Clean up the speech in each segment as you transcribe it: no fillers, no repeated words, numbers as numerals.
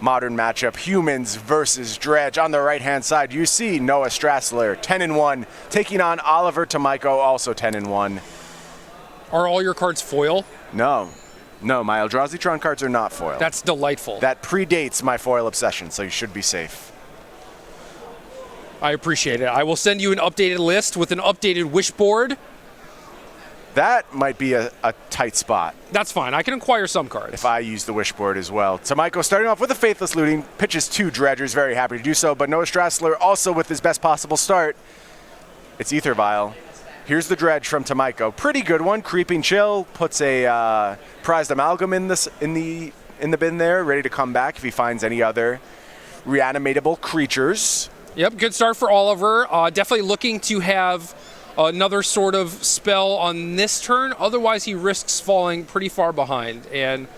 modern matchup, humans versus Dredge. On the right-hand side, you see Noah Strassler, 10-1, taking on Oliver Tomaijko, also 10-1. Are all your cards foil? No, my Eldrazi Tron cards are not foil. That's delightful. That predates my foil obsession, so you should be safe. I appreciate it. I will send you an updated list with an updated wish board. That might be a tight spot. That's fine. I can acquire some cards. If I use the wish board as well. Tomaijko starting off with a Faithless Looting, pitches 2 Dredgers, very happy to do so, but Noah Strassler also with his best possible start. It's Ether Vial. Here's the Dredge from Tomaijko. Pretty good one. Creeping Chill puts a prized amalgam in the bin there, ready to come back if he finds any other reanimatable creatures. Yep, good start for Oliver. Definitely looking to have another sort of spell on this turn. Otherwise, he risks falling pretty far behind. And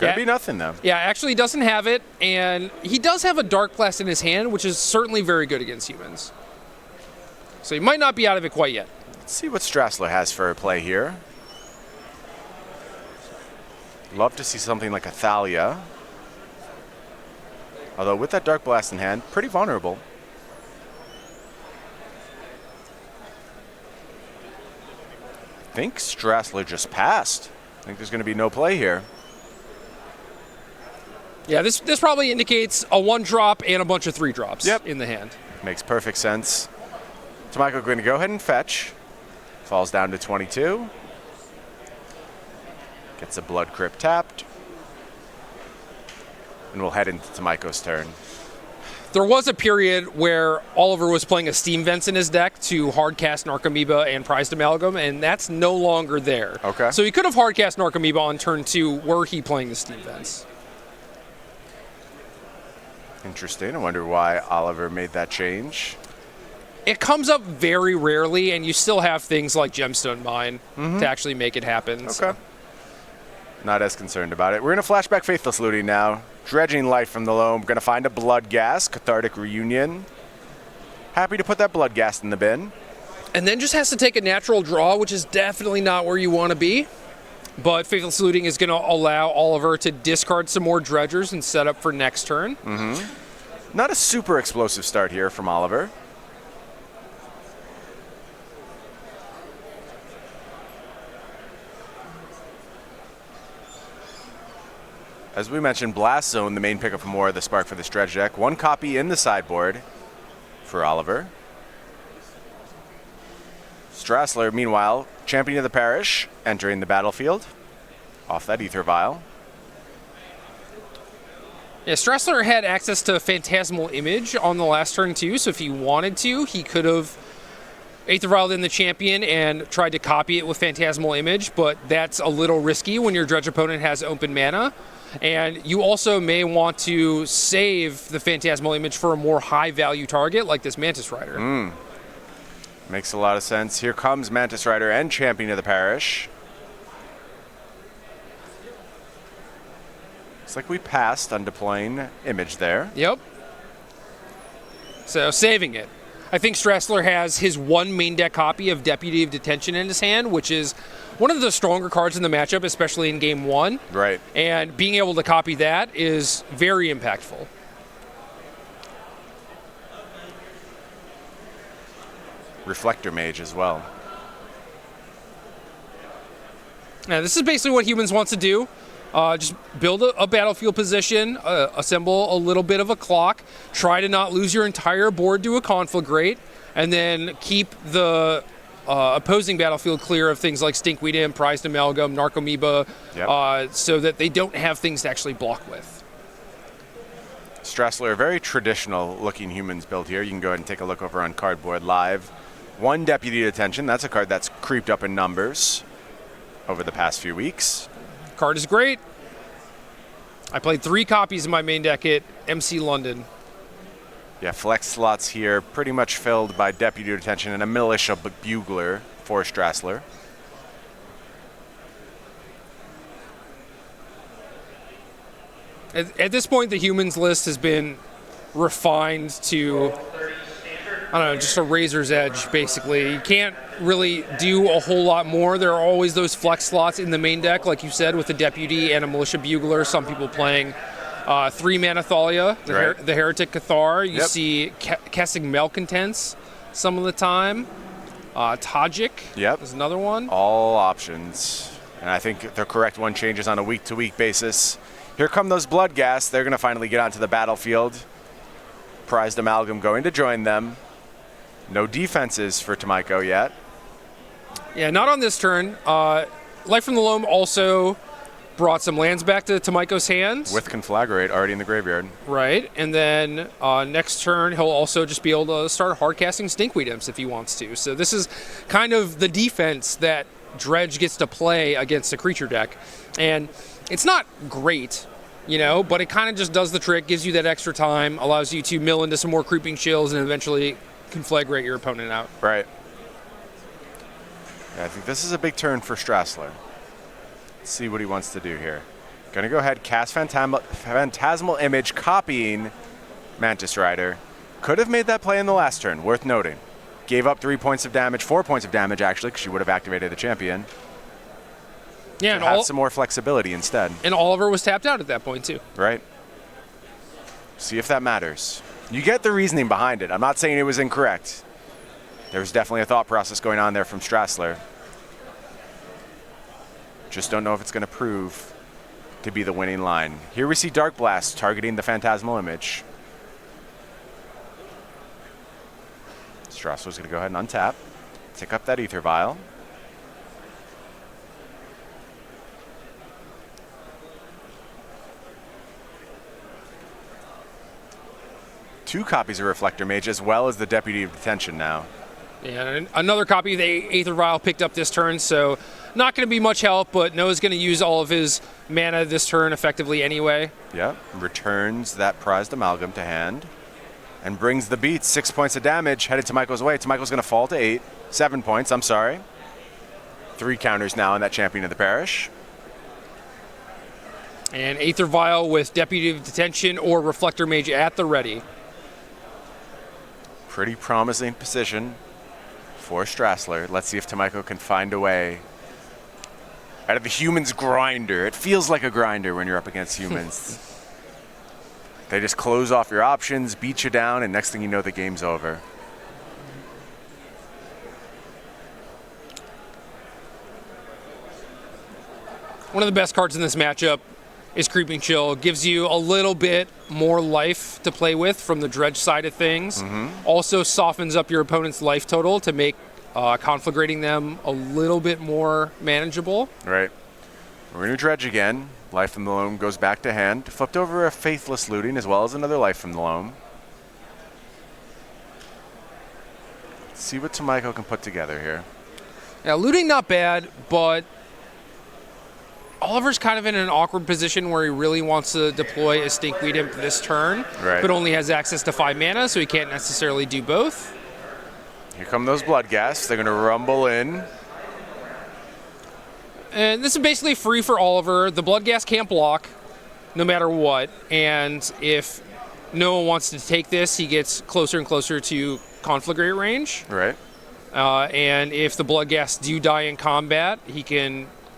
Could be nothing, though. Yeah, actually doesn't have it. And he does have a Dark Blast in his hand, which is certainly very good against humans. So he might not be out of it quite yet. Let's see what Strassler has for a play here. Love to see something like a Thalia. Although with that Dark Blast in hand, pretty vulnerable. I think Strassler just passed. I think there's going to be no play here. Yeah, this probably indicates a 1-drop and a bunch of 3-drops in the hand. Makes perfect sense. Tomaijko going to go ahead and fetch. Falls down to 22. Gets a Blood Crypt tapped. And we'll head into Tomaijko's turn. There was a period where Oliver was playing a Steam Vents in his deck to hardcast Narcomoeba and Prized Amalgam, and that's no longer there. Okay. So he could have hardcast Narcomoeba on turn 2 were he playing the Steam Vents. Interesting. I wonder why Oliver made that change. It comes up very rarely, and you still have things like Gemstone Mine to actually make it happen. Okay. So. Not as concerned about it. We're going to flashback Faithless Looting now. Dredging life from the loam. Going to find a Blood Gas, Cathartic Reunion. Happy to put that Blood Gas in the bin. And then just has to take a natural draw, which is definitely not where you want to be. But Faithless Looting is going to allow Oliver to discard some more Dredgers and set up for next turn. Not a super explosive start here from Oliver. As we mentioned, Blast Zone, the main pickup from War of the Spark for this Dredge deck. 1 copy in the sideboard for Oliver. Strassler, meanwhile, Champion of the Parish, entering the battlefield off that Ether Vial. Yeah, Strassler had access to Phantasmal Image on the last turn too, so if he wanted to, he could have Aether Vialed in the Champion and tried to copy it with Phantasmal Image, but that's a little risky when your Dredge opponent has open mana. And you also may want to save the Phantasmal Image for a more high-value target like this Mantis Rider. Makes a lot of sense. Here comes Mantis Rider and Champion of the Parish. Looks like we passed on deploying Image there. Yep. So saving it. I think Strassler has his 1 main deck copy of Deputy of Detention in his hand, which is one of the stronger cards in the matchup, especially in Game 1. Right. And being able to copy that is very impactful. Reflector Mage as well. Now, this is basically what Humans wants to do. Just build a battlefield position, assemble a little bit of a clock, try to not lose your entire board to a Conflagrate, and then keep the opposing battlefield clear of things like Stinkweed Imp, Prized Amalgam, Narcomoeba, so that they don't have things to actually block with. Strassler, very traditional looking Humans build here. You can go ahead and take a look over on Cardboard Live. 1 Deputy Detention, that's a card that's creeped up in numbers over the past few weeks. Card is great. I played 3 copies in my main deck at MC London. Yeah, flex slots here pretty much filled by Deputy Detention and a Militia Bugler for Strassler. At this point, the Humans list has been refined to, I don't know, just a razor's edge, basically. You can't really do a whole lot more. There are always those flex slots in the main deck, like you said, with the Deputy and a Militia Bugler. Some people playing 3 mana Thalia, the Heretic Cathar. You Yep. see casting Malcontents some of the time. Tajik is another one. All options. And I think the correct one changes on a week-to-week basis. Here come those Bloodghast. They're going to finally get onto the battlefield. Prized Amalgam going to join them. No defenses for Tomaijko yet. Yeah, not on this turn. Life from the Loam also brought some lands back to Tomaijko's hands. With Conflagrate already in the graveyard. Right, and then next turn he'll also just be able to start hardcasting Stinkweed Imps if he wants to. So this is kind of the defense that Dredge gets to play against a creature deck. And it's not great, you know, but it kind of just does the trick, gives you that extra time, allows you to mill into some more Creeping Chills and eventually conflagrate your opponent out. Right. Yeah, I think this is a big turn for Strassler. Let's see what he wants to do here. Gonna go ahead, cast Phantasmal Image, copying Mantis Rider. Could have made that play in the last turn, worth noting. Gave up 3 points of damage, 4 points of damage actually, because she would have activated the champion. Yeah, and have some more flexibility instead. And Oliver was tapped out at that point too. Right. See if that matters. You get the reasoning behind it. I'm not saying it was incorrect. There's definitely a thought process going on there from Strassler. Just don't know if it's going to prove to be the winning line. Here we see Dark Blast targeting the Phantasmal Image. Strassler's going to go ahead and untap. Tick up that Ether Vial. Two copies of Reflector Mage as well as the Deputy of Detention now. Yeah, and another copy of the Aether Vial picked up this turn, so not going to be much help, but Noah's going to use all of his mana this turn effectively anyway. Yep, returns that Prized Amalgam to hand and brings the beats. 6 points of damage headed Tomaijko's way. Tomaijko's going to fall to 7 points, I'm sorry. 3 counters now on that Champion of the Parish. And Aether Vial with Deputy of Detention or Reflector Mage at the ready. Pretty promising position for Strassler. Let's see if Tomaijko can find a way out of the human's grinder. It feels like a grinder when you're up against humans. They just close off your options, beat you down, and next thing you know, the game's over. One of the best cards in this matchup is Creeping Chill. Gives you a little bit more life to play with from the Dredge side of things. Also softens up your opponent's life total to make conflagrating them a little bit more manageable. Right. We're going to Dredge again. Life from the Loam goes back to hand. Flipped over a Faithless Looting as well as another Life from the Loam. Let's see what Tomaijko can put together here. Yeah, looting not bad, but Oliver's kind of in an awkward position where he really wants to deploy a Stinkweed Imp this turn, but only has access to 5 mana, so he can't necessarily do both. Here come those Bloodghast. They're going to rumble in. And this is basically free for Oliver. The Bloodghast can't block no matter what, and if Noah wants to take this, he gets closer and closer to Conflagrate range. Right. And if the Bloodghast do die in combat,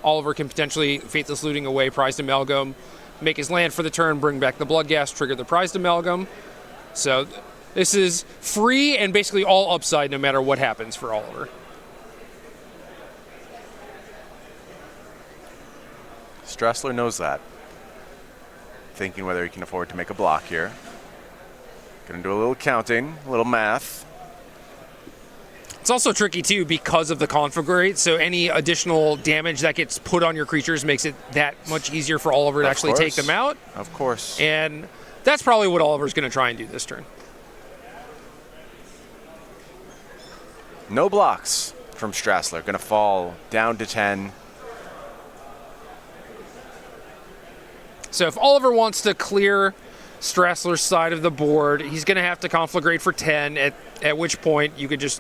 Oliver can potentially Faithless Looting away Prized Amalgam, make his land for the turn, bring back the Bloodghast, trigger the Prized Amalgam. So this is free and basically all upside no matter what happens for Oliver. Strassler knows that. Thinking whether he can afford to make a block here. Gonna do a little counting, a little math. It's also tricky too because of the conflagrate, so any additional damage that gets put on your creatures makes it that much easier for Oliver to actually take them out. Of course. And that's probably what Oliver's going to try and do this turn. No blocks from Strassler. Gonna fall down to 10. So if Oliver wants to clear Strassler's side of the board, he's going to have to conflagrate for 10, at which point you could just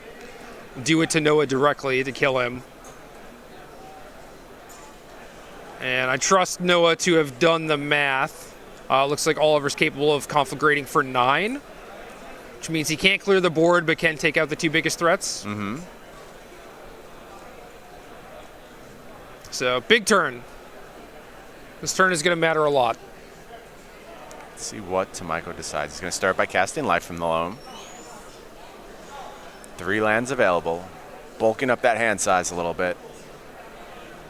do it to Noah directly to kill him. And I trust Noah to have done the math. Looks like Oliver's capable of conflagrating for 9, which means he can't clear the board but can take out the 2 biggest threats. So big turn. This turn is going to matter a lot. Let's see what Tomaijko decides. He's going to start by casting Life from the Loam. 3 lands available, bulking up that hand size a little bit.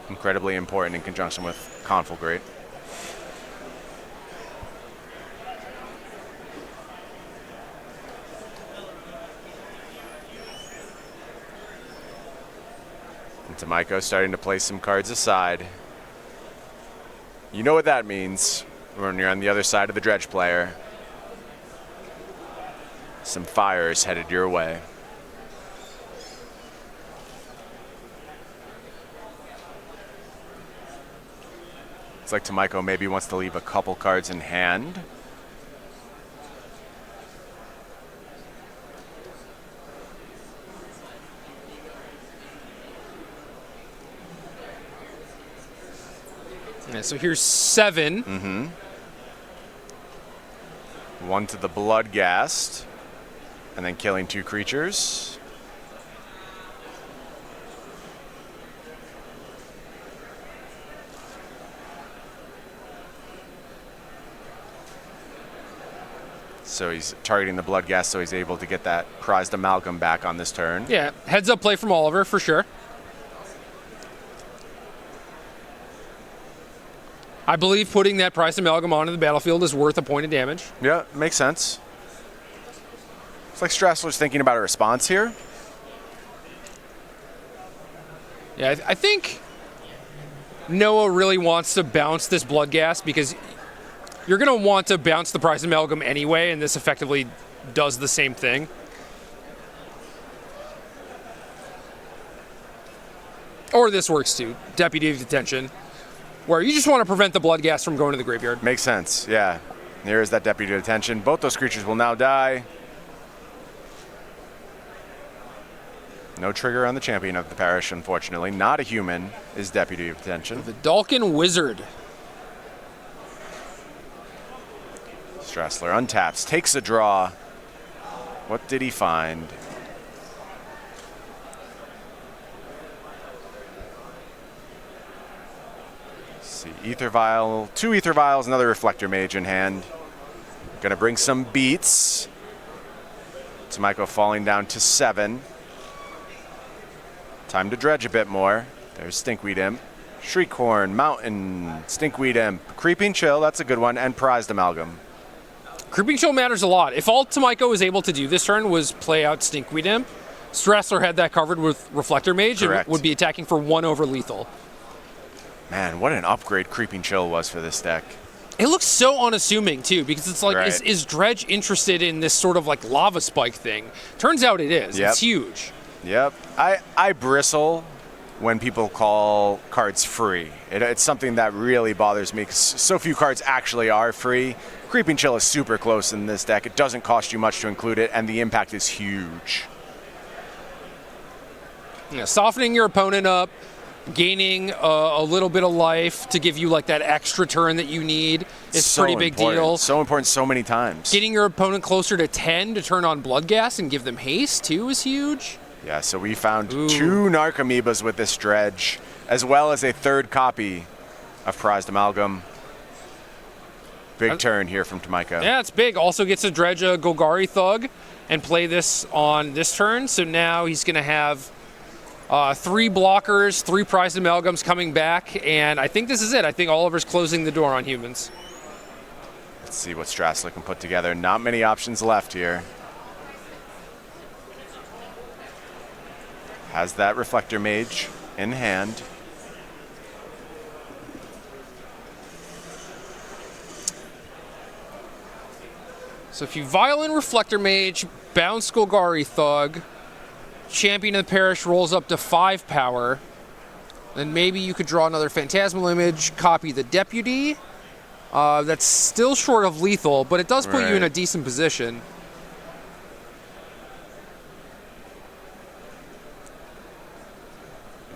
Incredibly important in conjunction with Conflagrate. And Tomaijko starting to place some cards aside. You know what that means when you're on the other side of the Dredge player. Some fires headed your way. It's like Tomaijko maybe wants to leave a couple cards in hand. Yeah, so here's 7. Mm-hmm. 1 to the Bloodghast, and then killing 2 creatures. So he's targeting the Bloodghast, so he's able to get that prized amalgam back on this turn. Yeah, heads up play from Oliver for sure. I believe putting that prized amalgam onto the battlefield is worth a point of damage. Yeah, makes sense. It's like Strassler's thinking about a response here. Yeah, I think Noah really wants to bounce this Bloodghast because you're going to want to bounce the prized amalgam anyway, and this effectively does the same thing. Or this works too, Deputy of Detention, where you just want to prevent the Bloodghast from going to the graveyard. Makes sense, yeah. Here is that Deputy of Detention. Both those creatures will now die. No trigger on the champion of the parish, unfortunately. Not a human is Deputy of Detention. The Dalkin Wizard. Strassler untaps, takes a draw. What did he find? Let's see, Ether Vial, 2 Ether Vials, another Reflector Mage in hand. Gonna bring some beats. Tomaijko falling down to 7. Time to dredge a bit more. There's Stinkweed Imp, Shriekhorn, Mountain, Stinkweed Imp, Creeping Chill, that's a good one, and Prized Amalgam. Creeping Chill matters a lot. If all Tomaijko was able to do this turn was play out Stinkweed Imp, Strassler had that covered with Reflector Mage. Correct. And would be attacking for 1 over lethal. Man, what an upgrade Creeping Chill was for this deck. It looks so unassuming too, because it's like, Right. is Dredge interested in this sort of like lava spike thing? Turns out it is. Yep. It's huge. Yep. I bristle when people call cards free. It's something that really bothers me because so few cards actually are free. Creeping Chill is super close in this deck. It doesn't cost you much to include it, and the impact is huge. Yeah, softening your opponent up, gaining a little bit of life to give you like that extra turn that you need is So pretty big important. deal. So important so many times. Getting your opponent closer to 10 to turn on Bloodghast and give them haste too is huge. Yeah, so we found Ooh. 2 Narcomoebas with this Dredge, as well as a 3rd copy of Prized Amalgam. Big turn here from Tomaijko. Yeah, it's big. Also gets to dredge a Golgari Thug and play this on this turn. So now he's going to have 3 blockers, 3 prized amalgams coming back, and I think this is it. I think Oliver's closing the door on humans. Let's see what Strassler can put together. Not many options left here. Has that Reflector Mage in hand. So if you Violent Reflector Mage, bounce Golgari Thug, Champion of the Parish rolls up to 5 power, then maybe you could draw another Phantasmal Image, copy the Deputy. That's still short of lethal, but it does put you in a decent position.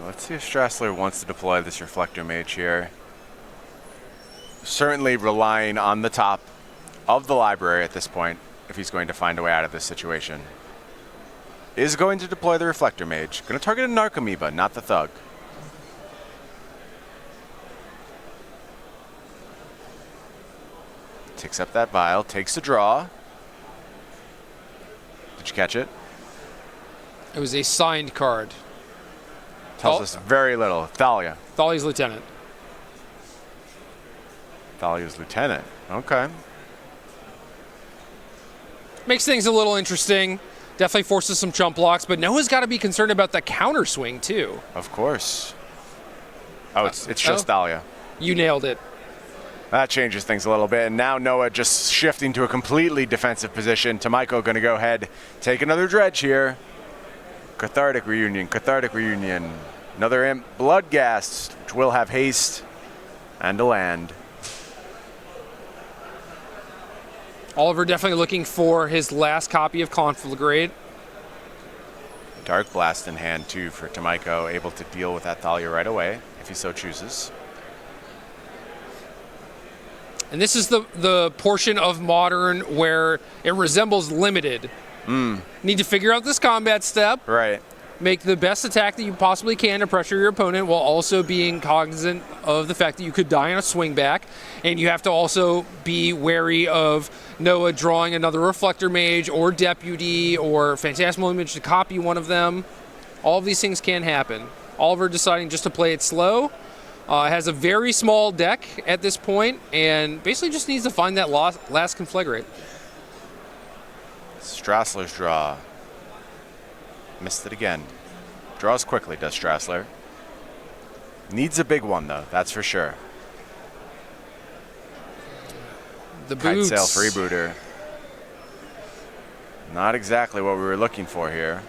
Let's see if Strassler wants to deploy this Reflector Mage here. Certainly relying on the top of the library at this point if he's going to find a way out of this situation. Is going to deploy the Reflector Mage. Going to target a Narcomoeba, not the Thug. Ticks up that vial, takes the draw. Did you catch it? It was a signed card. Tells us very little. Thalia. Thalia's lieutenant. Thalia's lieutenant. Okay. Makes things a little interesting. Definitely forces some chump blocks, but Noah's got to be concerned about the counter swing too. Of course. Oh, it's just Thalia. You nailed it. That changes things a little bit, and now Noah just shifting to a completely defensive position. Tomaijko going to go ahead, take another dredge here. Cathartic Reunion. Another imp, Bloodghast, which will have haste and a land. Oliver definitely looking for his last copy of Conflagrate. Dark Blast in hand too for Tomaijko, able to deal with that Thalia right away if he so chooses. And this is the portion of Modern where it resembles Limited. Need to figure out this combat step. Right. Make the best attack that you possibly can to pressure your opponent while also being cognizant of the fact that you could die on a swing back. And you have to also be wary of Noah drawing another Reflector Mage or Deputy or Phantasmal Image to copy one of them. All of these things can happen. Oliver deciding just to play it slow. Has a very small deck at this point and basically just needs to find that last Conflagrate. Strassler's draw. Missed it again. Draws quickly, does Strassler. Needs a big one, though, that's for sure. The boots. Kite Sail Freebooter. Not exactly what we were looking for here.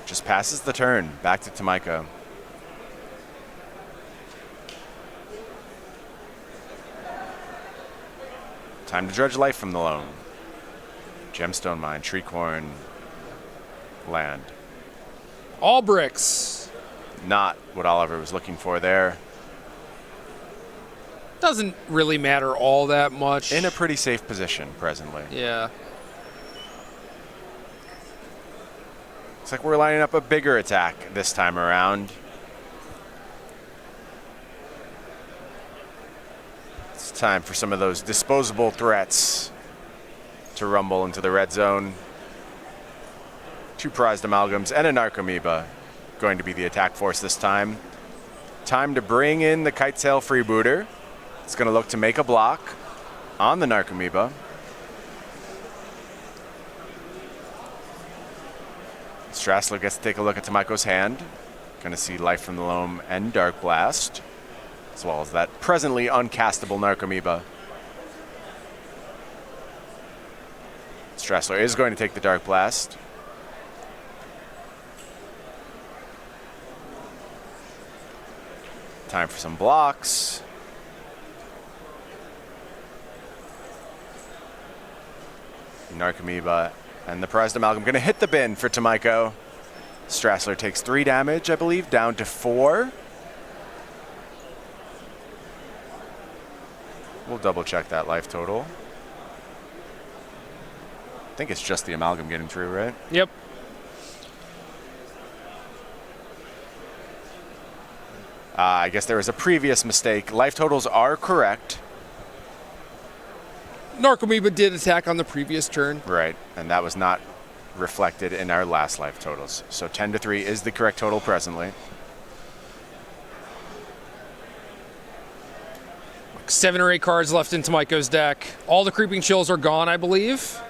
Just passes the turn. Back to Tomaijko. Time to dredge life from the loam. Gemstone Mine, Treecorn, land. All bricks. Not what Oliver was looking for there. Doesn't really matter all that much. In a pretty safe position presently. Yeah. Looks like we're lining up a bigger attack this time around. It's time for some of those disposable threats to rumble into the red zone. 2 prized amalgams and a Narcomoeba going to be the attack force this time. Time to bring in the Kite Sail Freebooter. It's going to look to make a block on the Narcomoeba. Strassler gets to take a look at Tomaijko's hand. Going to see Life from the Loam and Dark Blast, as well as that presently uncastable Narcomoeba. Strassler is going to take the Dark Blast. Time for some blocks. Narcomoeba and the prized amalgam going to hit the bin for Tomaijko. Strassler takes 3 damage, I believe, down to 4. We'll double check that life total. I think it's just the amalgam getting through, right? Yep. I guess there was a previous mistake. Life totals are correct. Narcomoeba did attack on the previous turn. Right, and that was not reflected in our last life totals. So 10-3 is the correct total presently. 7 or 8 cards left in Tomaijko's deck. All the Creeping Chills are gone, I believe.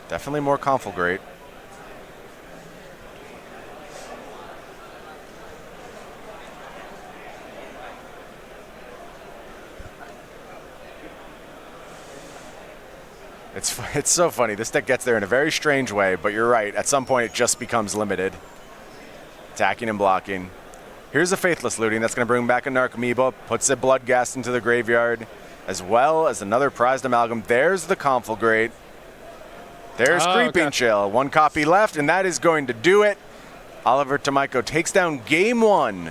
Definitely more Conflagrate. It's so funny. This deck gets there in a very strange way, but you're right. At some point, it just becomes limited. Attacking and blocking. Here's a Faithless Looting that's going to bring back a Narcomoeba, puts a Bloodghast into the graveyard, as well as another prized amalgam. There's the Conflagrate. There's Creeping Chill. 1 copy left, and that is going to do it. Oliver Tomaijko takes down game 1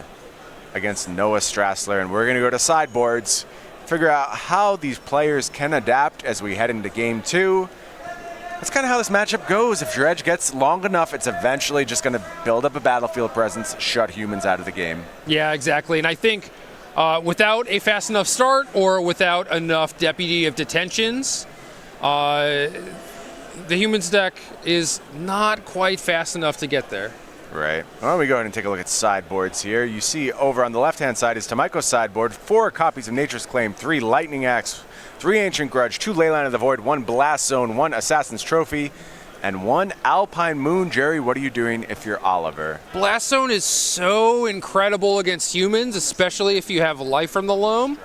against Noah Strassler, and we're going to go to sideboards, figure out how these players can adapt as we head into game 2. That's kind of how this matchup goes. If Dredge gets long enough, it's eventually just going to build up a battlefield presence, shut humans out of the game. Yeah, exactly. And I think without a fast enough start or without enough Deputy of Detentions, the humans deck is not quite fast enough to get there. Right. Why don't we go ahead and take a look at sideboards here. You see over on the left-hand side is Tomaijko's sideboard, 4 copies of Nature's Claim, 3 Lightning Axe, 3 Ancient Grudge, 2 Leyline of the Void, 1 Blast Zone, 1 Assassin's Trophy, and 1 Alpine Moon. Jerry, what are you doing if you're Oliver? Blast Zone is so incredible against humans, especially if you have life from the loam.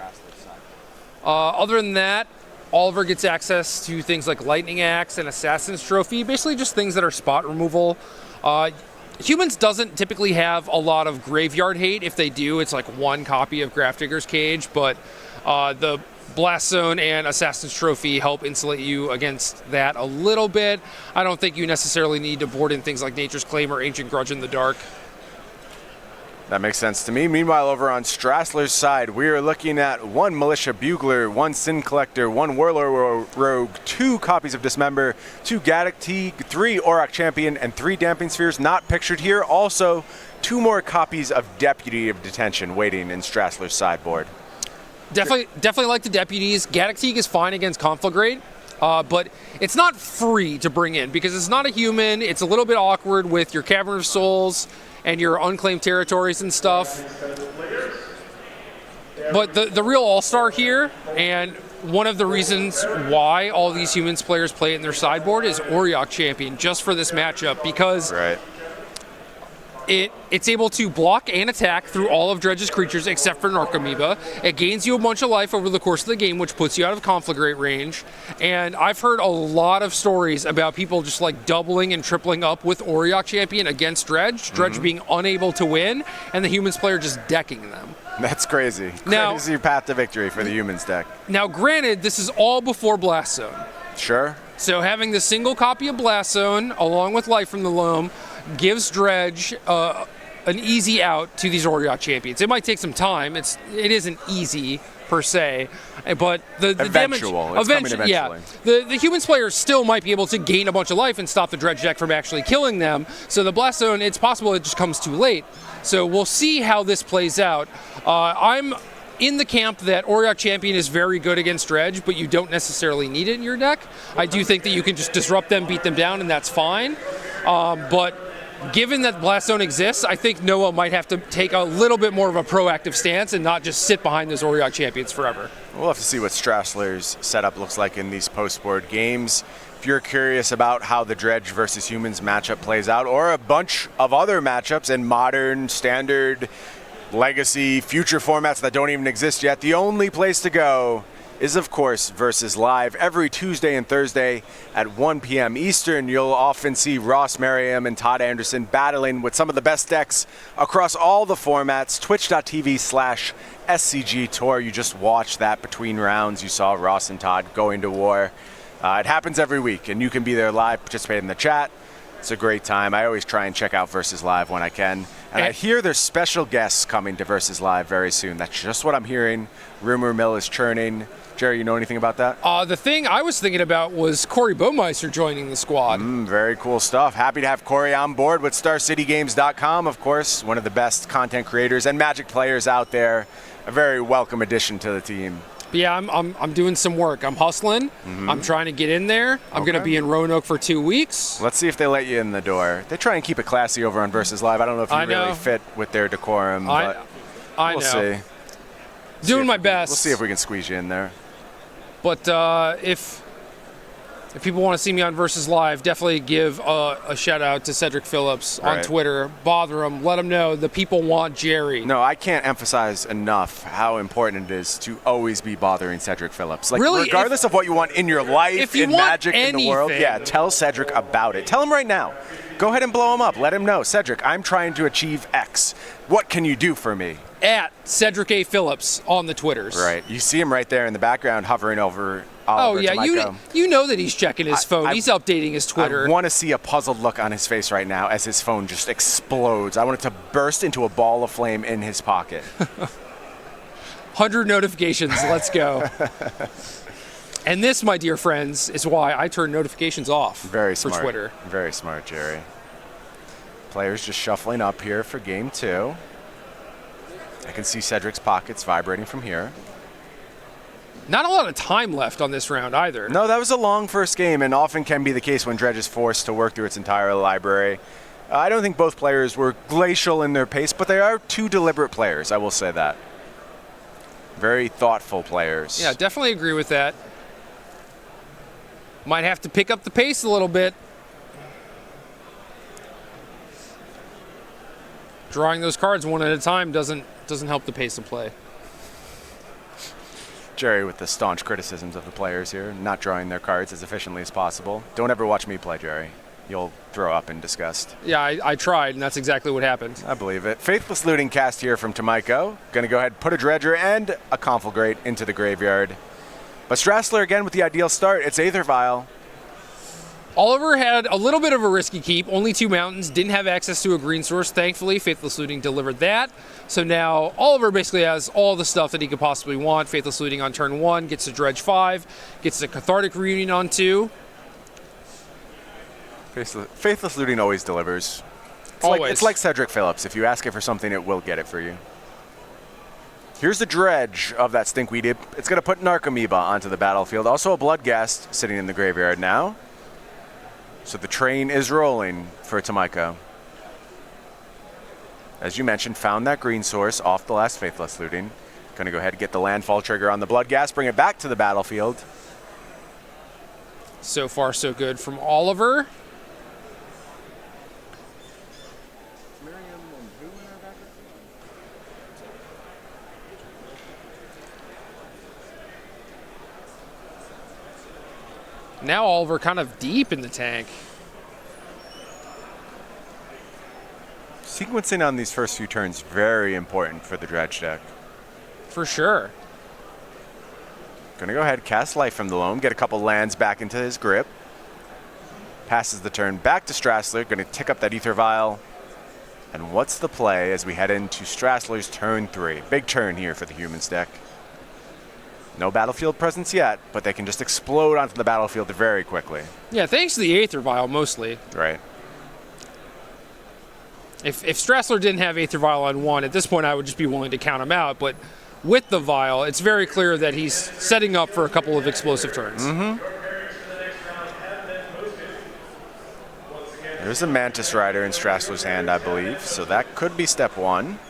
Other than that, Oliver gets access to things like Lightning Axe and Assassin's Trophy, basically just things that are spot removal. Humans doesn't typically have a lot of graveyard hate. If they do, it's like 1 copy of Grafdigger's Cage, but the Blast Zone and Assassin's Trophy help insulate you against that a little bit. I don't think you necessarily need to board in things like Nature's Claim or Ancient Grudge in the dark. That makes sense to me. Meanwhile, over on Strassler's side, we are looking at 1 Militia Bugler, 1 Sin Collector, 1 Warlord Rogue, 2 copies of Dismember, 2 Gaddock Teague, 3 Auroch Champion, and 3 Damping Spheres not pictured here. Also, 2 more copies of Deputy of Detention waiting in Strassler's sideboard. Definitely like the deputies. Gaddock Teague is fine against Conflagrate, but it's not free to bring in because it's not a human. It's a little bit awkward with your Cavern of Souls and your unclaimed territories and stuff. But the real all-star here, and one of the reasons why all these humans players play it in their sideboard, is Auroch Champion, just for this matchup, because it's able to block and attack through all of Dredge's creatures except for Narcomoeba. It gains you a bunch of life over the course of the game, which puts you out of Conflagrate range. And I've heard a lot of stories about people just like doubling and tripling up with Auroch Champion against Dredge, Dredge being unable to win, and the humans player just decking them. That's crazy. Now, crazy path to victory for the humans deck. Now, granted, this is all before Blast Zone. Sure. So having the single copy of Blast Zone, along with Life from the Loam, gives Dredge an easy out to these Auroch champions. It might take some time. It isn't easy per se, but the damage eventually. Yeah, the humans player still might be able to gain a bunch of life and stop the Dredge deck from actually killing them. So the Blast Zone, it's possible it just comes too late. So we'll see how this plays out. I'm in the camp that Auroch Champion is very good against Dredge, but you don't necessarily need it in your deck. I do think that you can just disrupt them, beat them down, and that's fine. But given that Blast Zone exists, I think Noah might have to take a little bit more of a proactive stance and not just sit behind those Auroch Champions forever. We'll have to see what Strassler's setup looks like in these post-board games. If you're curious about how the Dredge versus humans matchup plays out, or a bunch of other matchups in modern, standard, legacy, future formats that don't even exist yet, the only place to go is, of course, Versus Live. Every Tuesday and Thursday at 1 p.m. Eastern, you'll often see Ross Merriam and Todd Anderson battling with some of the best decks across all the formats. Twitch.tv/SCG Tour. You just watched that between rounds. You saw Ross and Todd going to war. It happens every week, and you can be there live, participate in the chat. It's a great time. I always try and check out Versus Live when I can. And I hear there's special guests coming to Versus Live very soon. That's just what I'm hearing. Rumor mill is churning. Jerry, you know anything about that? The thing I was thinking about was Corey Baumeister joining the squad. Very cool stuff. Happy to have Corey on board with StarCityGames.com, of course, one of the best content creators and Magic players out there. A very welcome addition to the team. But yeah, I'm doing some work. I'm hustling. I'm trying to get in there. I'm going to be in Roanoke for 2 weeks. Let's see if they let you in the door. They try and keep it classy over on Versus Live. I don't know if you really fit with their decorum, but we'll see. Doing my best. We'll see if we can squeeze you in there. But if people want to see me on Versus Live, definitely give a shout out to Cedric Phillips on Twitter. Bother him. Let him know the people want Jerry. No, I can't emphasize enough how important it is to always be bothering Cedric Phillips. Like, really, regardless of what you want in your life, in Magic, in the world, tell Cedric about it. Tell him right now. Go ahead and blow him up. Let him know. Cedric, I'm trying to achieve X. What can you do for me? At Cedric A. Phillips on the Twitters. Right. You see him right there in the background hovering over Oliver Tomaijko. You know that he's checking his phone. He's updating his Twitter. I want to see a puzzled look on his face right now as his phone just explodes. I want it to burst into a ball of flame in his pocket. 100 notifications. Let's go. And this, my dear friends, is why I turn notifications off Very smart. for Twitter. Very smart, Jerry. Players just shuffling up here for game 2. I can see Cedric's pockets vibrating from here. Not a lot of time left on this round either. No, that was a long first game, and often can be the case when Dredge is forced to work through its entire library. I don't think both players were glacial in their pace, but they are 2 deliberate players, I will say that. Very thoughtful players. Yeah, definitely agree with that. Might have to pick up the pace a little bit. Drawing those cards one at a time doesn't help the pace of play. Jerry with the staunch criticisms of the players here, not drawing their cards as efficiently as possible. Don't ever watch me play, Jerry. You'll throw up in disgust. Yeah, I tried, and that's exactly what happened. I believe it. Faithless Looting cast here from Tomaijko. Going to go ahead and put a Dredger and a Conflagrate into the graveyard. But Strassler again with the ideal start. It's Aether Vial. Oliver had a little bit of a risky keep, only 2 mountains, didn't have access to a green source. Thankfully, Faithless Looting delivered that. So now Oliver basically has all the stuff that he could possibly want. Faithless Looting on turn 1, gets a Dredge 5, gets a Cathartic Reunion on 2. Faithless Looting always delivers. It's like Cedric Phillips. If you ask it for something, it will get it for you. Here's the Dredge of that Stinkweed. It's going to put Narcomoeba onto the battlefield. Also a Bloodghast sitting in the graveyard now. So the train is rolling for Tomaijko. As you mentioned, found that green source off the last Faithless Looting. Going to go ahead and get the landfall trigger on the Bloodghast, bring it back to the battlefield. So far, so good from Oliver. Now Oliver kind of deep in the tank. Sequencing on these first few turns, very important for the Dredge deck. For sure. Gonna go ahead, cast Life from the Loam, get a couple lands back into his grip. Passes the turn back to Strassler, gonna tick up that Aether Vial. And what's the play as we head into Strassler's turn 3? Big turn here for the Humans deck. No battlefield presence yet, but they can just explode onto the battlefield very quickly. Yeah, thanks to the Aether Vial mostly. Right. If Strassler didn't have Aether Vial on 1, at this point I would just be willing to count him out. But with the Vial, it's very clear that he's setting up for a couple of explosive turns. Mm-hmm. There's a Mantis Rider in Strassler's hand, I believe, so that could be step 1.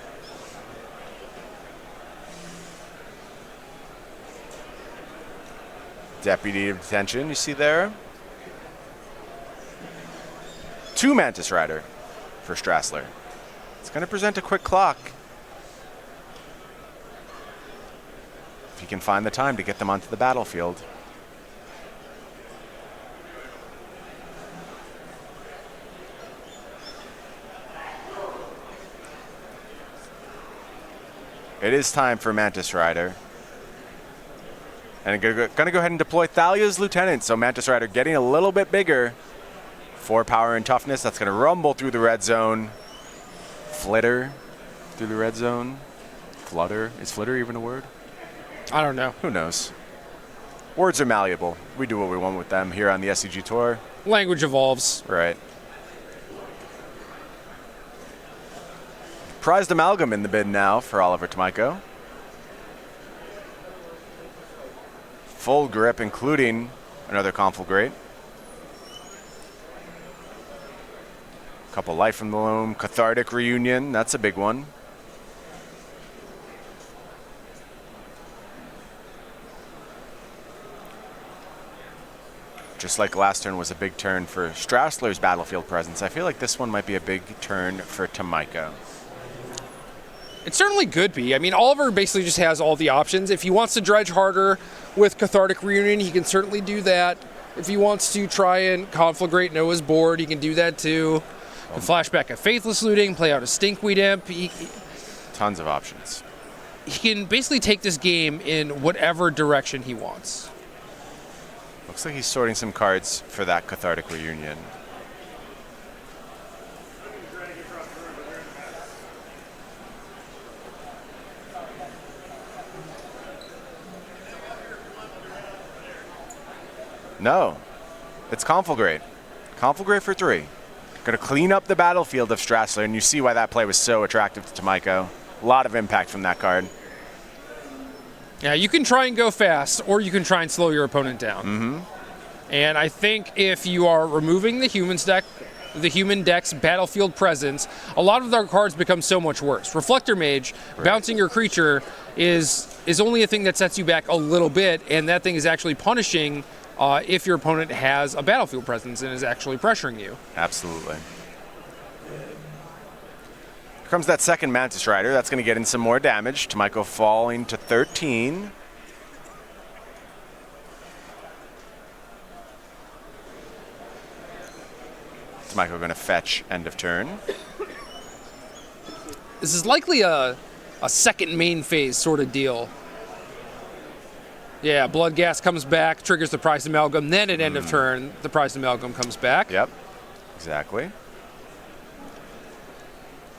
Deputy of Detention, you see there. 2 Mantis Rider for Strassler. It's going to present a quick clock. If he can find the time to get them onto the battlefield. It is time for Mantis Rider. And going to go ahead and deploy Thalia's Lieutenant. So Mantis Rider getting a little bit bigger. 4 power and toughness. That's going to rumble through the red zone. Flitter through the red zone. Flutter. Is flitter even a word? I don't know. Who knows? Words are malleable. We do what we want with them here on the SCG Tour. Language evolves. Right. Prized Amalgam in the bid now for Oliver Tomaijko. Full grip, including another Conflagrate. Couple Life from the Loam, Cathartic Reunion, that's a big one. Just like last turn was a big turn for Strassler's battlefield presence, I feel like this one might be a big turn for Tomaijko. It certainly could be. I mean, Oliver basically just has all the options. If he wants to dredge harder with Cathartic Reunion, he can certainly do that. If he wants to try and Conflagrate Noah's board, he can do that too. Can flashback a Faithless Looting, play out a Stinkweed Imp. Tons of options. He can basically take this game in whatever direction he wants. Looks like he's sorting some cards for that Cathartic Reunion. No. It's Conflagrate. Conflagrate for 3. Going to clean up the battlefield of Strassler, and you see why that play was so attractive to Tomaijko. A lot of impact from that card. Yeah, you can try and go fast, or you can try and slow your opponent down. And I think if you are removing the human deck's battlefield presence, a lot of their cards become so much worse. Reflector Mage, bouncing your creature is only a thing that sets you back a little bit, and that thing is actually punishing if your opponent has a battlefield presence and is actually pressuring you. Absolutely. Here comes that second Mantis Rider. That's going to get in some more damage. Tomaijko falling to 13. Tomaijko going to fetch end of turn. This is likely a second main phase sort of deal. Yeah, Blood Gas comes back, triggers the Prize Amalgam, then at end of turn, the Prize Amalgam comes back. Yep, exactly.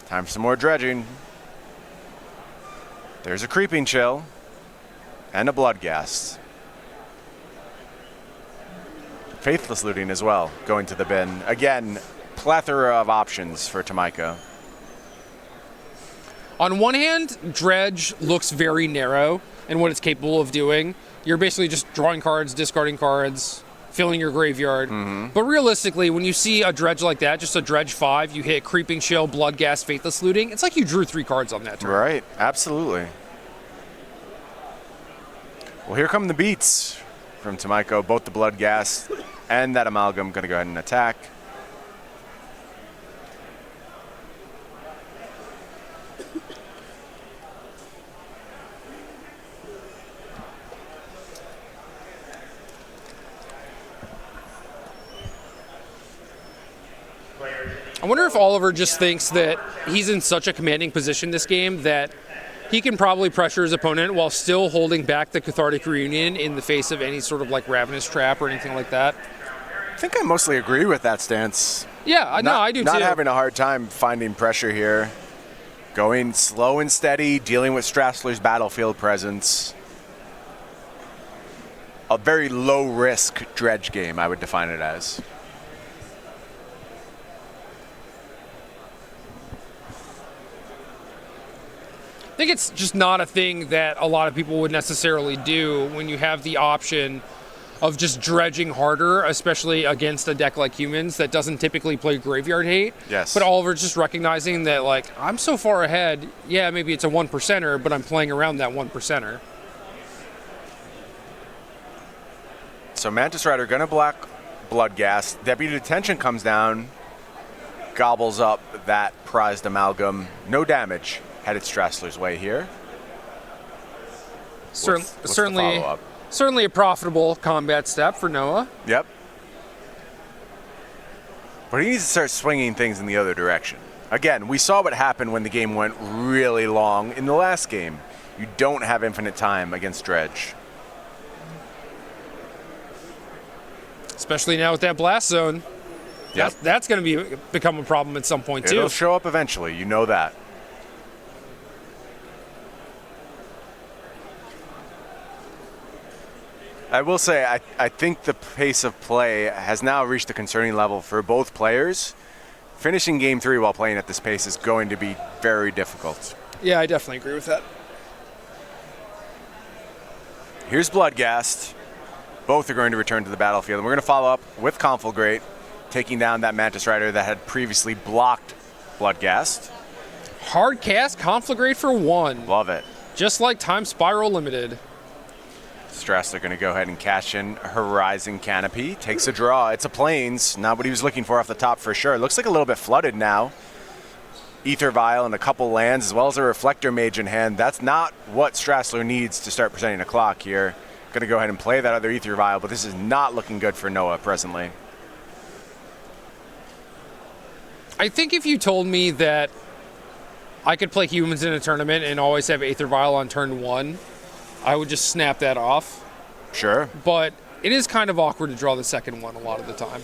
Time for some more dredging. There's a Creeping Chill and a Blood Gas. Faithless Looting as well, going to the bin. Again, plethora of options for Tomaijko. On one hand, Dredge looks very narrow in what it's capable of doing. You're basically just drawing cards, discarding cards, filling your graveyard. But realistically, when you see a Dredge like that, just a Dredge 5, you hit Creeping Chill, Blood Gas, Faithless Looting, it's like you drew 3 cards on that turn. Right, absolutely. Well, here come the beats from Tomaijko, both the Blood Gas and that Amalgam. Going to go ahead and attack. I wonder if Oliver just thinks that he's in such a commanding position this game that he can probably pressure his opponent while still holding back the Cathartic Reunion in the face of any sort of like Ravenous Trap or anything like that. I think I mostly agree with that stance. Yeah, no, I do too. Not having a hard time finding pressure here. Going slow and steady, dealing with Strassler's battlefield presence. A very low-risk Dredge game, I would define it as. I think it's just not a thing that a lot of people would necessarily do when you have the option of just dredging harder, especially against a deck like Humans that doesn't typically play Graveyard Hate. Yes. But Oliver's just recognizing that, like, I'm so far ahead, yeah, maybe it's a 1%er, but I'm playing around that 1%er. So Mantis Rider gonna block Blood Gas. Deputy Detention comes down, gobbles up that prized Amalgam. No damage. Headed Strassler's way here. What's the follow-up? Certainly a profitable combat step for Noah. Yep. But he needs to start swinging things in the other direction. Again, we saw what happened when the game went really long in the last game. You don't have infinite time against Dredge. Especially now with that Blast Zone. Yep. That's going to become a problem at some point, too. It'll show up eventually. You know that. I will say, I think the pace of play has now reached a concerning level for both players. Finishing Game 3 while playing at this pace is going to be very difficult. Yeah, I definitely agree with that. Here's Bloodghast. Both are going to return to the battlefield. And we're going to follow up with Conflagrate, taking down that Mantis Rider that had previously blocked Bloodghast. Hard cast Conflagrate for 1. Love it. Just like Time Spiral Limited. Strassler going to go ahead and cash in Horizon Canopy. Takes a draw. It's a Plains. Not what he was looking for off the top for sure. Looks like a little bit flooded now. Ether Vial and a couple lands, as well as a Reflector Mage in hand. That's not what Strassler needs to start presenting a clock here. Going to go ahead and play that other Ether Vial, but this is not looking good for Noah presently. I think if you told me that I could play Humans in a tournament and always have Aether Vial on turn 1, I would just snap that off. Sure. But it is kind of awkward to draw the second one a lot of the time.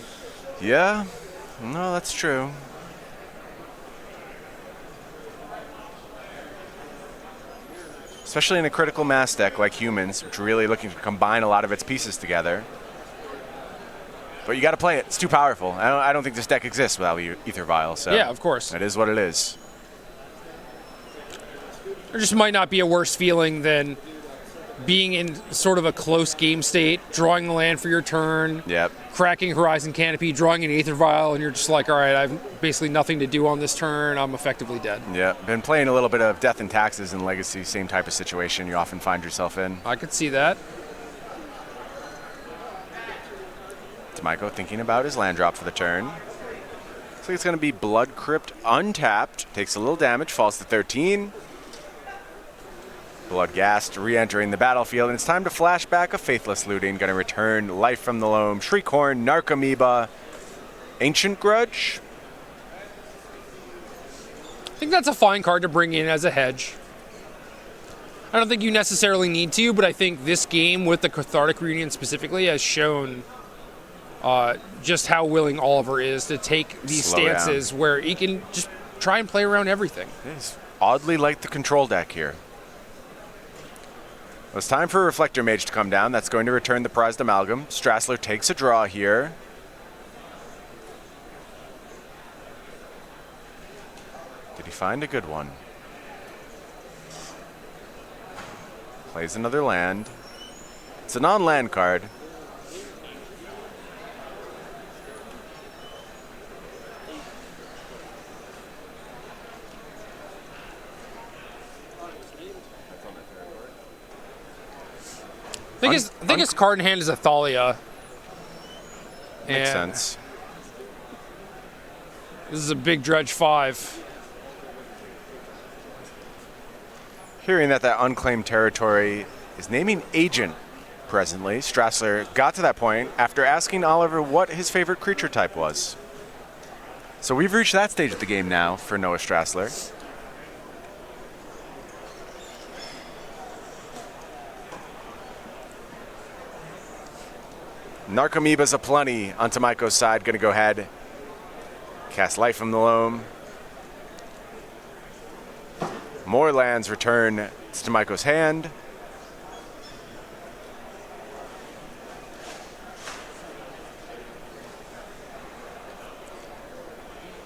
Yeah, no, that's true. Especially in a critical mass deck like Humans, which are really looking to combine a lot of its pieces together. But you got to play it. It's too powerful. I don't think this deck exists without Ether Vial. So yeah, of course. It is what it is. There just might not be a worse feeling than being in sort of a close game state, drawing the land for your turn, Yep. cracking Horizon Canopy, drawing an Aether Vial, and you're just like, all right, I have basically nothing to do on this turn. I'm effectively dead. Yeah. Been playing a little bit of Death and Taxes in Legacy, same type of situation you often find yourself in. I could see that. Tomaijko thinking about his land drop for the turn. Looks like it's going to be Blood Crypt untapped. Takes a little damage, falls to 13. Bloodghast re-entering the battlefield, and it's time to flash back a Faithless Looting. Going to return Life from the Loam, Shriekhorn, Narcomoeba, Ancient Grudge. I think that's a fine card to bring in as a hedge. I don't think you necessarily need to, but I think this game with the Cathartic Reunion specifically has shown just how willing Oliver is to take these stances where he can just try and play around everything. It's oddly like the control deck here. Well, it's time for Reflector Mage to come down. That's going to return the prized Amalgam. Strassler takes a draw here. Did he find a good one? Plays another land. It's a non-land card. I think his card in hand is a Thalia. Makes sense. This is a big Dredge 5. Hearing that unclaimed territory is naming agent presently, Strassler got to that point after asking Oliver what his favorite creature type was. So we've reached that stage of the game now for Noah Strassler. Narcomoeba's aplenty on Tomaijko's side. Going to go ahead, cast Life from the Loam. More lands return to Tomaijko's hand.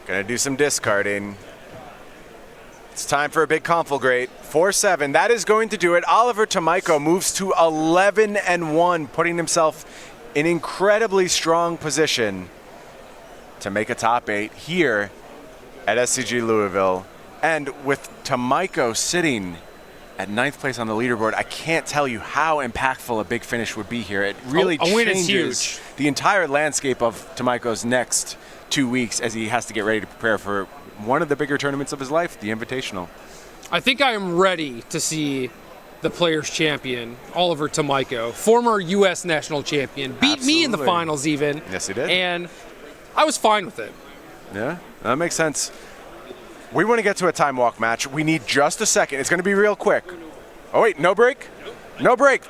Going to do some discarding. It's time for a big Conflagrate. 4-7. That is going to do it. Oliver Tomaijko moves to 11-1, putting himself in incredibly strong position to make a top 8 here at SCG Louisville. And with Tomaijko sitting at 9th place on the leaderboard, I can't tell you how impactful a big finish would be here. It really changes the entire landscape of Tomaijko's next 2 weeks as he has to get ready to prepare for one of the bigger tournaments of his life, the Invitational. I think I am ready to see the Players' Champion, Oliver Tomaijko, former U.S. national champion, beat me in the finals even. Yes, he did. And I was fine with it. Yeah, that makes sense. We want to get to a time walk match. We need just a second. It's going to be real quick. Oh, wait, no break? No break.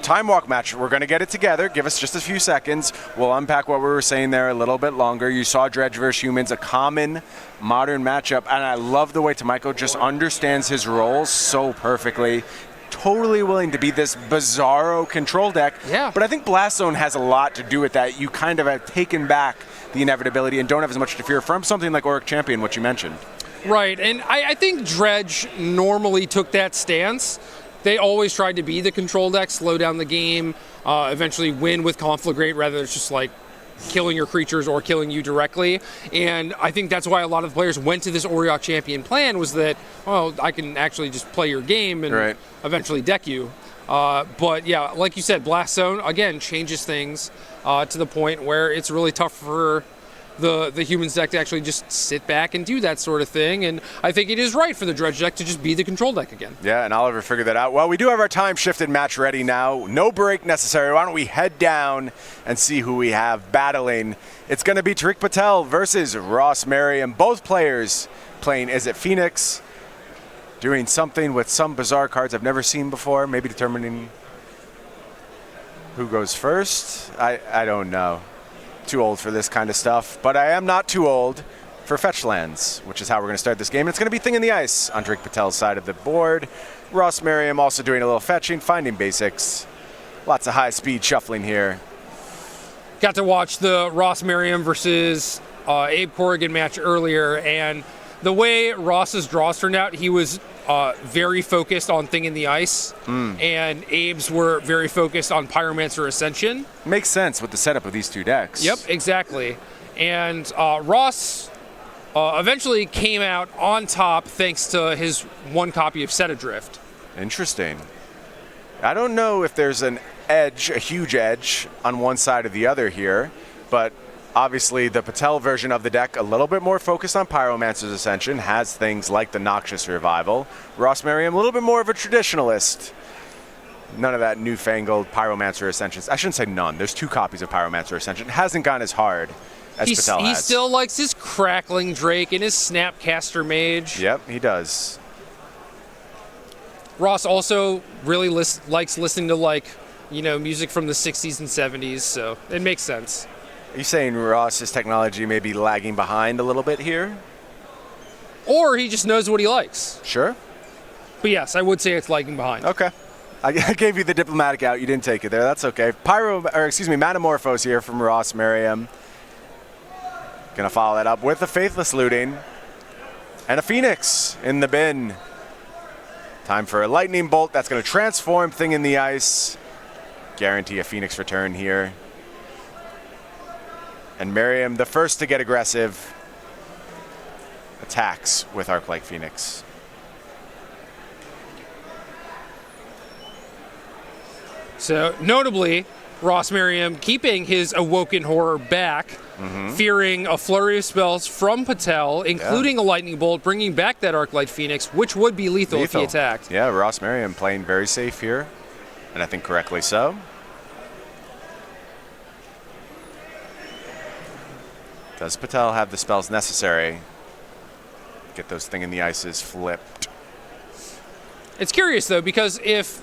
Time walk match. We're going to get it together. Give us just a few seconds. We'll unpack what we were saying there a little bit longer. You saw Dredge versus Humans, a common modern matchup, and I love the way Tomaijko just understands his roles so perfectly. Totally willing to be this bizarro control deck. Yeah. But I think Blast Zone has a lot to do with that. You kind of have taken back the inevitability and don't have as much to fear from something like Auric Champion, which you mentioned. Right, and I think Dredge normally took that stance. They always tried to be the control deck, slow down the game, eventually win with Conflagrate rather than just like killing your creatures or killing you directly. And I think that's why a lot of the players went to this Auric Champion plan, was that, well, I can actually just play your game and eventually deck you. But yeah, like you said, Blast Zone, again, changes things to the point where it's really tough for the Humans deck to actually just sit back and do that sort of thing. And I think it is right for the Dredge deck to just be the control deck again. Yeah, and Oliver figured that out. Well, we do have our time-shifted match ready now. No break necessary. Why don't we head down and see who we have battling. It's going to be Tariq Patel versus Ross Merriam. Both players playing Is It Phoenix, doing something with some bizarre cards I've never seen before, maybe determining who goes first. I don't know. Too old for this kind of stuff, but I am not too old for fetch lands, which is how we're going to start this game. It's going to be Thing in the Ice on Tariq Patel's side of the board. Ross Merriam also doing a little fetching, finding basics. Lots of high-speed shuffling here. got to watch the Ross Merriam versus Abe Corrigan match earlier, and the way Ross's draws turned out, he was very focused on Thing in the Ice, and Abe's were very focused on Pyromancer Ascension. Makes sense with the setup of these two decks. Yep, exactly. And Ross eventually came out on top thanks to his one copy of Set Adrift. Interesting. I don't know if there's an edge, a huge edge, on one side or the other here, but obviously the Patel version of the deck, a little bit more focused on Pyromancer's Ascension, has things like the Noxious Revival. Ross Merriam, a little bit more of a traditionalist. None of that newfangled Pyromancer Ascension. I shouldn't say none. There's 2 copies of Pyromancer Ascension. It hasn't gone as hard as Patel has. He still likes his Crackling Drake and his Snapcaster Mage. Yep, he does. Ross also really likes listening to music from the 60s and 70s, so it makes sense. Are you saying Ross's technology may be lagging behind a little bit here? Or he just knows what he likes. Sure. But yes, I would say it's lagging behind. Okay. I gave you the diplomatic out. You didn't take it there. That's okay. Metamorphose here from Ross Merriam. Gonna follow that up with the Faithless Looting and a Phoenix in the bin. Time for a Lightning Bolt. That's gonna transform Thing in the Ice. Guarantee a Phoenix return here. And Merriam, the first to get aggressive, attacks with Arclight Phoenix. So, notably, Ross Merriam keeping his Awoken Horror back, fearing a flurry of spells from Patel, including a Lightning Bolt, bringing back that Arclight Phoenix, which would be lethal if he attacked. Yeah, Ross Merriam playing very safe here, and I think correctly so. Does Patel have the spells necessary? Get those Thing in the Ices flipped. It's curious, though, because if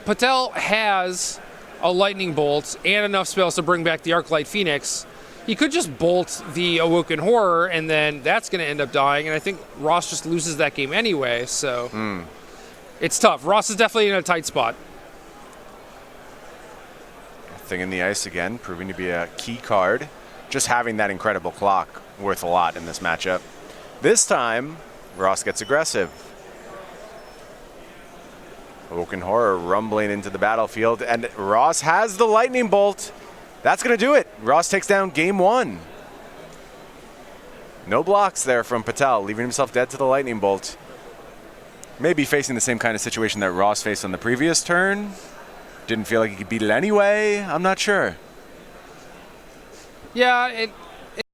Patel has a Lightning Bolt and enough spells to bring back the Arclight Phoenix, he could just bolt the Awoken Horror, and then that's going to end up dying, and I think Ross just loses that game anyway, so it's tough. Ross is definitely in a tight spot. Thing in the Ice again, proving to be a key card. Just having that incredible clock worth a lot in this matchup. This time, Ross gets aggressive. Awoken Horror rumbling into the battlefield, and Ross has the Lightning Bolt. That's going to do it. Ross takes down game 1. No blocks there from Patel, leaving himself dead to the Lightning Bolt. Maybe facing the same kind of situation that Ross faced on the previous turn. Didn't feel like he could beat it anyway. I'm not sure. Yeah,